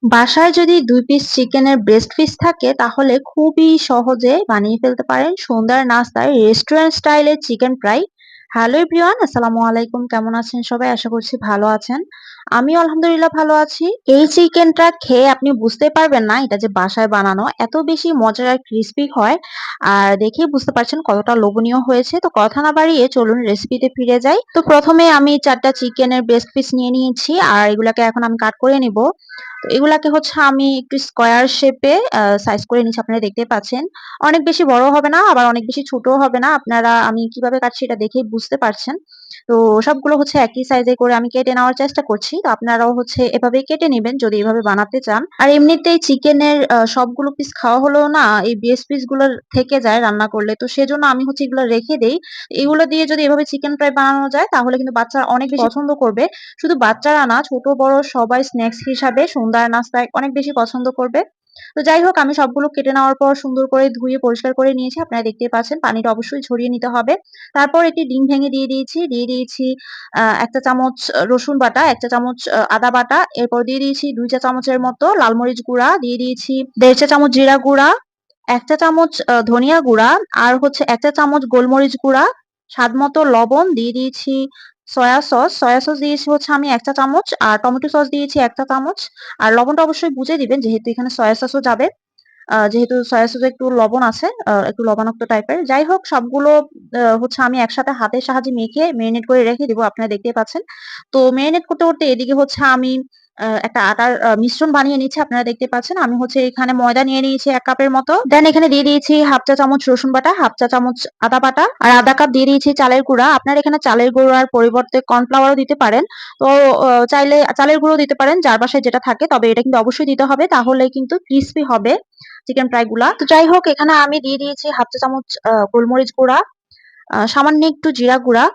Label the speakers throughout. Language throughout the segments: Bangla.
Speaker 1: বাসায় যদি ২ পিস চিকেনের ব্রেস্ট পিস থাকে তাহলে খুবই সহজে বানিয়ে ফেলতে পারেন সন্ধ্যার নাস্তায় রেস্টুরেন্ট স্টাইলের চিকেন ফ্রাই। হ্যালো এভরিওয়ান, আসসালামু আলাইকুম। কেমন আছেন সবাই? আশা করছি ভালো আছেন। আমিও আলহামদুলিল্লাহ ভালো আছি। এই চিকেনটা খেয়ে আপনি বুঝতে পারবেন না এটা যে বাসায় বানানো। এত বেশি মজার আর ক্রিসপি হয়। আর দেখেই বুঝতে পারছেন কতটা লোভনীয় হয়েছে। তো কথা না বাড়িয়ে চলুন রেসিপিতে ফিরে যাই। তো ১ম এ আমি ৪ টা চিকেনের ব্রেস্ট পিস নিয়ে নিয়েছি আর এগুলাকে এখন আমি কাট করে নিব। তো এগুলাকে হচ্ছে আমি একটু স্কোয়ার শেপে সাইজ করে নিচ্ছি, আপনারা দেখতেই পাচ্ছেন। অনেক বেশি বড় হবে না, আবার অনেক বেশি ছোটও হবে না। আপনারা আমি কিভাবে কাটছি এটা দেখেই বুঝতে পারছেন। তো সবগুলো হচ্ছে একই সাইজে করে আমি কেটে নেওয়ার চেষ্টা করছি। তো আপনারাও হচ্ছে এভাবেই কেটে নিবেন যদি এভাবে বানাতে চান। আর এমনিতেই চিকেনের সবগুলো পিস খাওয়া হলেও না এই ব্রেস্ট পিস গুলো থেকে যায় রান্না করলে। তো সেজন্য আমি হচ্ছে এগুলো রেখে দেই। এগুলো দিয়ে যদি এভাবে চিকেন ফ্রাই বানানো যায় তাহলে কিন্তু বাচ্চারা অনেক বেশি পছন্দ করবে। শুধু বাচ্চারা না, ছোট বড় সবাই স্ন্যাকস হিসাবে সন্ধ্যার নাস্তায় অনেক বেশি পছন্দ করবে। তো যাই হোক, আমি সবগুলো কেটে নেওয়ার পর সুন্দর করে ধুয়ে পরিষ্কার করে নিয়েছি। আপনারা দেখতেই পাচ্ছেন পানিটা অবশ্যই ঝরিয়ে নিতে হবে। তারপর একটি ডিম ভেঙে দিয়ে দিয়েছি। দিয়ে দিয়েছি ১ চা চামচ রসুন বাটা, ১ চা চামচ আদা বাটা। এরপর দিয়ে দিয়েছি ২ চা চামচের মতো লাল মরিচ গুঁড়া, দিয়ে দিয়েছি ১.৫ চা চামচ জিরা গুঁড়া, ১ চা চামচ ধনিয়া গুঁড়া, আর হচ্ছে ১ চা চামচ গোলমরিচ গুঁড়া, স্বাদমতো লবণ, দিয়ে দিয়েছি সয়া সস। সয়া সস দিয়েছি হচ্ছে আমি ১ চা চামচ, আর টমেটো সস দিয়েছি ১ চা চামচ। আর লবণটা অবশ্যই বুঝে দিবেন যেহেতু এখানে সয়া সসও যাবে। যেহেতু সয়া সসে একটু লবণ আছে, একটু লবণাক্ত টাইপের। যাই হোক, সবগুলো হচ্ছে আমি একসাথে হাতের সাহায্যে মেখে মেরিনেট করে রেখে দিব। আপনারা দেখতেই পাচ্ছেন। তো মেরিনেট করতে, করতে এদিকে হচ্ছে আমি একটা আটার মিশ্রণ বানিয়ে নিচ্ছি। আপনারা দেখতে পাচ্ছেন। আমি হচ্ছে এখানে ময়দা নিয়ে নিয়েছি ১ কাপের মতো। দেন এখানে দিয়ে দিয়েছি 1/2 চা চামচ রসুন বাটা, 1/2 চা চামচ আদা বাটা, আর 1/2 কাপ দিয়ে দিয়েছি চালের গুঁড়া। আপনারা এখানে চালের গুঁড়ার পরিবর্তে কর্নফ্লাওয়ারও দিতে পারেন। তো চাইলে চালের গুঁড়ো দিতে পারেন যার বাসায় যেটা থাকে। তবে এটা কিন্তু অবশ্যই দিতে হবে, তাহলেই কিন্তু ক্রিসপি হবে চিকেন ফ্রাই গুলা। তো যাই হোক, এখানে আমি দিয়ে দিয়েছি 1/2 চা চামচ গোলমরিচ গুঁড়া, সামান্য একটু জিরা গুঁড়া,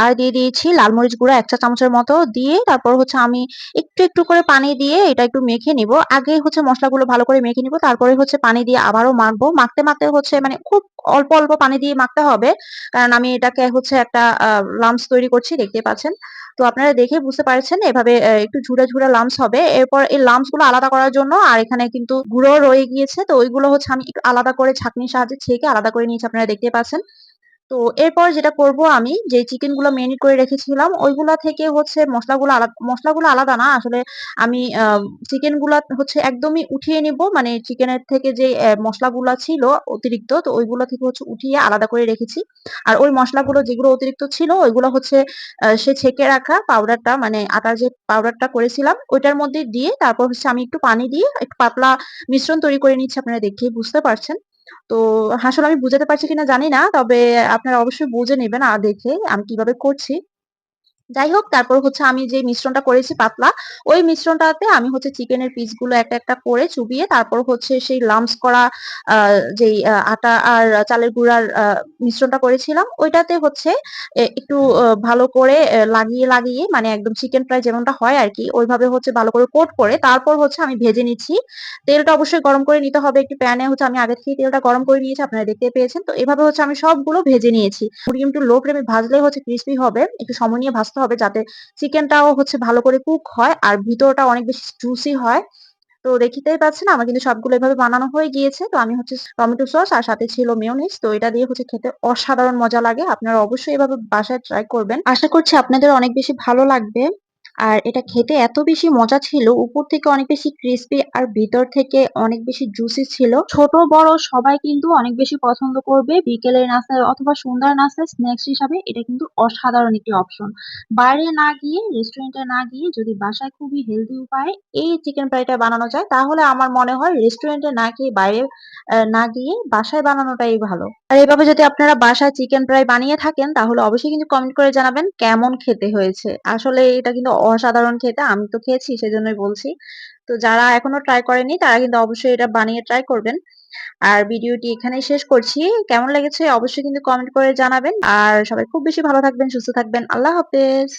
Speaker 1: আর দিয়ে দিয়েছি লাল মরিচ গুঁড়া ১ চা চামচের মতো। দিয়ে তারপর হচ্ছে আমি একটু, একটু করে পানি দিয়ে এটা একটু মেখে নিবো। আগে হচ্ছে মসলাগুলো ভালো করে মেখে নিবো। তারপরে হচ্ছে পানি দিয়ে আবারও মাখবো। মাখতে, মাখতে হচ্ছে মানে খুব অল্প, অল্প পানি দিয়ে মাখতে হবে। কারণ আমি এটাকে হচ্ছে একটা লাম্পস তৈরি করছি, দেখতেই পাচ্ছেন। তো আপনারা দেখেই বুঝতে পারছেন এভাবে একটু ঝুরা, ঝুরা লাম্পস হবে। এরপর এই লাম্পস গুলো আলাদা করার জন্য আর এখানে কিন্তু গুঁড়ো রয়ে গিয়েছে। তো ওইগুলো হচ্ছে আমি একটু আলাদা করে ছাঁকনির সাহায্যে ছেঁকে আলাদা করে নিয়েছি, আপনারা দেখতেই পাচ্ছেন। তো এরপর যেটা করব, আমি যে চিকেন গুলো মেরিনেট করে রেখেছিলাম ওইগুলা থেকে হচ্ছে মসলাগুলো আলাদা না আসলে, আমি চিকেন গুলা হচ্ছে একদমই উঠিয়ে নিব, মানে চিকেনের থেকে যে মশলাগুলা ছিল অতিরিক্ত, তো ওইগুলো থেকে হচ্ছে উঠিয়ে আলাদা করে রেখেছি। আর ওই মশলাগুলো যেগুলো অতিরিক্ত ছিল ওইগুলো হচ্ছে সে ছেঁকে রাখা পাউডারটা, মানে আটার যে পাউডারটা করেছিলাম ওইটার মধ্যে দিয়ে তারপর হচ্ছে আমি একটু পানি দিয়ে একটু পাতলা মিশ্রণ তৈরি করে নিচ্ছি, আপনারা দেখেই বুঝতে পারছেন। তো আসলে আমি বুঝাতে পারছি কিনা জানি না। তবে আপনারা অবশ্যই বুঝে নিবেন দেখে আমি কিভাবে করছি। যাই হোক, তারপর হচ্ছে আমি যে মিশ্রণটা করেছি পাতলা, ওই মিশ্রণটাতে আমি হচ্ছে চিকেনের পিসগুলো একটা, একটা করে চুবিয়ে তারপর হচ্ছে সেই লাম্পস করা আ যেই আটা আর চালের গুঁড়ার মিশ্রণটা করেছিলাম, ওইটাতে হচ্ছে একটু ভালো করে লাগিয়ে, লাগিয়ে মানে একদম চিকেন ফ্রাই যেমনটা হয় আরকি, ওইভাবে হচ্ছে ভালো করে কোট করে তারপর হচ্ছে আমি ভেজে নিচ্ছি। তেলটা অবশ্যই গরম করে নিতে হবে। একটি প্যানে হচ্ছে আমি আগে থেকেই তেলটা গরম করে নিয়েছি, আপনারা দেখতেই পেয়েছেন। তো এভাবে হচ্ছে আমি সবগুলো ভেজে নিয়েছি। মিডিয়াম টু লো ফ্লেমে ভাজলেই হচ্ছে ক্রিসপি হবে। একটু সময় নিয়ে ভাজতে হবে যাতে চিকেনটাও হচ্ছে ভালো করে কুক হয় আর ভিতরটা অনেক বেশি জুসি হয়। তো দেখতেই পাচ্ছেন আমার কিন্তু সবগুলো এভাবে বানানো হয়ে গিয়েছে। তো আমি হচ্ছে টমেটো সস আর সাথে ছিল মেয়োনিজ। তো এটা দিয়ে হচ্ছে খেতে অসাধারণ মজা লাগে। আপনারা অবশ্যই এভাবে বাসায় ট্রাই করবেন। আশা করছি আপনাদের অনেক বেশি ভালো লাগবে। আর এটা খেতে এত বেশি মজা ছিল, উপর থেকে অনেক বেশি ক্রিসপি আর ভিতর থেকে অনেক বেশি জুসি ছিল। ছোট বড় সবাই কিন্তু অনেক বেশি পছন্দ করবে। বিকেলের নাস্তায় অথবা সন্ধ্যার নাস্তায় স্ন্যাকস হিসাবে এটা কিন্তু অসাধারণ একটি অপশন। বাইরে না গিয়ে, রেস্টুরেন্টে না গিয়ে যদি বাসায় খুবই হেলথি উপায়ে এই চিকেন ফ্রাইটা বানানো যায় তাহলে আমার মনে হয় রেস্টুরেন্টে না খেয়ে, বাইরে না গিয়ে বাসায় বানানোটাই ভালো। আর এভাবে যদি আপনারা বাসায় চিকেন ফ্রাই বানিয়ে থাকেন তাহলে অবশ্যই কিন্তু কমেন্ট করে জানাবেন কেমন খেতে হয়েছে। আসলে এটা কিন্তু অসাধারণ খেতে। আমি তো খেয়েছি সেজন্যই বলছি। তো যারা এখনো ট্রাই করেনি তারা কিন্তু অবশ্যই এটা বানিয়ে ট্রাই করবেন। আর ভিডিওটি এখানেই শেষ করছি। কেমন লেগেছে অবশ্যই কিন্তু কমেন্ট করে জানাবেন। আর সবাই খুব বেশি ভালো থাকবেন, সুস্থ থাকবেন। আল্লাহ হাফেজ।